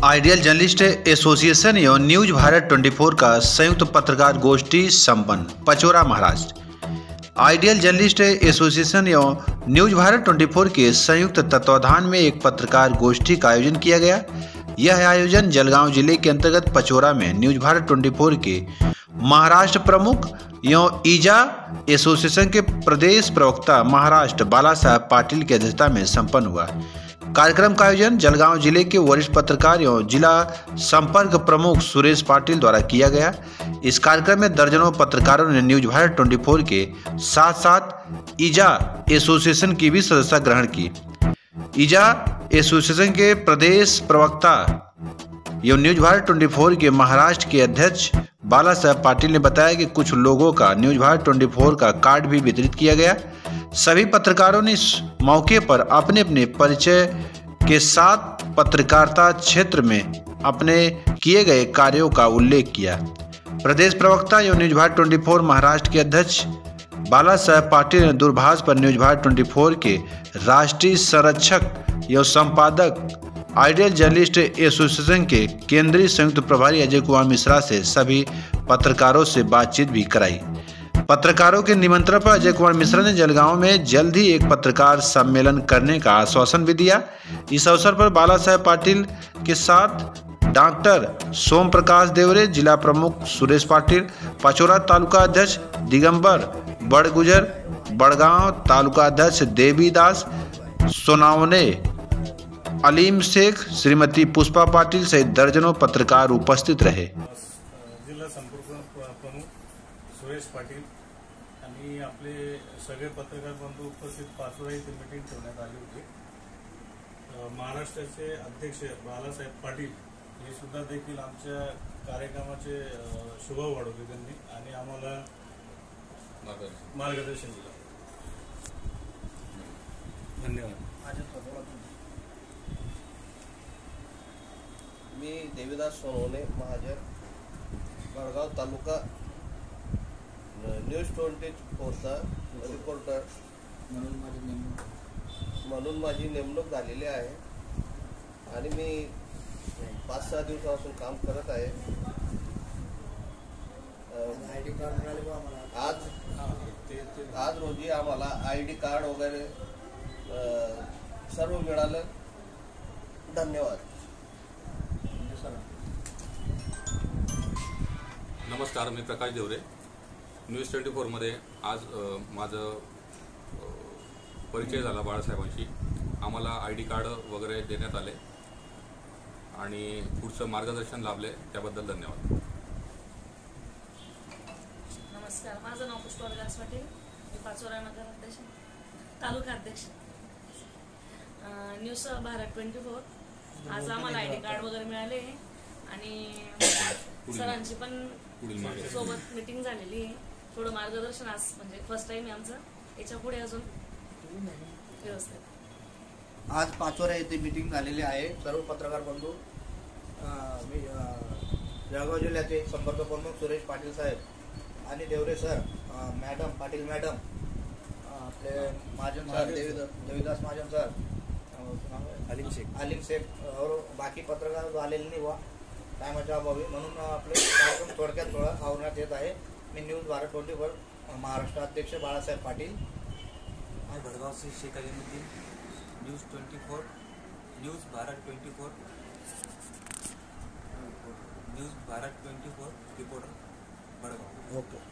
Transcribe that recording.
Ideal journalist association एवं news Bharat 24 का संयुक्त पत्रकार गोष्ठी संपन्न Pachaura Maharashtra. Ideal journalist association एवं न्यूज भारत 24 के संयुक्त तत्वाधान में एक पत्रकार गोष्ठी का आयोजन किया गया। यह आयोजन जलगांव जिले के अंतर्गत पचौरा में न्यूज भारत 24 के महाराष्ट्र प्रमुख एवं ईजा एसोसिएशन के प्रदेश प्रवक्ता महाराष्ट्र बाला साहेब पाटिल की अध्यक्षता में संपन्न हुआ। कार्यक्रम का आयोजन जलगांव जिले के वरिष्ठ पत्रकार एवं जिला संपर्क प्रमुख सुरेश पाटिल द्वारा किया गया। इस कार्यक्रम में दर्जनों पत्रकारों ने न्यूज भारत 24 के साथ साथ ईजा एसोसिएशन की भी सदस्यता ग्रहण की। ईजा एसोसिएशन के प्रदेश प्रवक्ता एवं न्यूज भारत 24 के महाराष्ट्र के अध्यक्ष बाला साहेब पाटिल ने बताया कि कुछ लोगों का न्यूज भारत 24 का कार्ड भी वितरित किया गया। सभी पत्रकारों ने इस मौके पर अपने अपने परिचय के साथ पत्रकारिता क्षेत्र में अपने किए गए कार्यों का उल्लेख किया। प्रदेश प्रवक्ता एवं न्यूज भारत 24 महाराष्ट्र के अध्यक्ष बाला साहेब पाटिल ने दूरभाष पर न्यूज भारत 24 के राष्ट्रीय संरक्षक एवं संपादक आइडियल जर्नलिस्ट एसोसिएशन के केंद्रीय संयुक्त प्रभारी अजय कुमार मिश्रा से सभी पत्रकारों से बातचीत भी कराई। पत्रकारों के निमंत्रण पर अजय कुमार मिश्रा ने जलगांव में जल्द ही एक पत्रकार सम्मेलन करने का आश्वासन भी दिया। इस अवसर पर बाला साहेब पाटिल के साथ डॉक्टर सोम प्रकाश देवरे, जिला प्रमुख सुरेश पाटिल, पचौरा तालुका अध्यक्ष दिगंबर बड़गुजर, बड़गांव तालुका अध्यक्ष देवीदास सोनावने, अलीम शेख, श्रीमती पुष्पा पाटिल सहित दर्जनों पत्रकार उपस्थित रहे। जिल्हा संपर्क प्रमुख सुरेश पाटिल आणि आपले सगळे पत्रकार बंधू उपस्थित पाचोरा इथे मीटिंग ठेवण्यात आली होती। महाराष्ट्राचे अध्यक्ष बालासाहेब पाटील हे सुद्धा देखील आमच्या कार्यक्रमाचे शुभ वाढवले त्यांनी आणि आम्हाला मार्गदर्शन दिलं। धन्यवाद। मी देवीदास सोनवणे, महाजन, बडगाव तालुका, न्यूज 24चा रिपोर्टर म्हणून माझी नेमणूक झालेली आहे आणि मी 5-6 दिवसापासून काम करत आहे। आयडी कार्ड मिळाले आज रोजी आम्हाला आयडी कार्ड वगैरे सर्व मिळालं। धन्यवाद। नमस्कार, मी प्रकाश देवरे। न्यूज 24 मध्ये आज माझं परिचय झाला बाळासाहेबांशी। आम्हाला आयडी कार्ड वगैरे देण्यात आले आणि पुढचं मार्गदर्शन लाभले, त्याबद्दल धन्यवाद। नमस्कार, माझं नाव पुष्पा पाटील, मी पाचोरा नगर अध्यक्ष, तालुका अध्यक्ष, न्यूज भारत 24। आज आम्हाला आयडी कार्ड वगैरे मिळाले आणि सरांची पण सोबत मीटिंग झालेली आहे। थोडं मार्गदर्शन आज म्हणजे फर्स्ट टाइम आहे आमचं, याच्या पुढे अजून व्यवस्थित। आज पाचोरा येथे मीटिंग झालेली आहे। सर्व पत्रकार बंधू, मी जळगाव जिल्ह्याचे संपर्क प्रमुख सुरेश पाटील साहेब आणि Deore sir, madam Patil madam, आपले महाजन सर, देवीदास महाजन सर, अलीम शेख और बाकी पत्रकार आलेले नाही हुआ टायमाच्या अभावी, म्हणून आपले कार्यक्रम थोडक्यात थोडा आवरण्यात येत आहे। मी न्यूज भारत 24 महाराष्ट्र अध्यक्ष बाळासाहेब पाटील। मैं भड़गांव से Shaikh Alimuddin, news 24, news Bharat 24, news Bharat 24 reporter, Bhadgaon. Okay.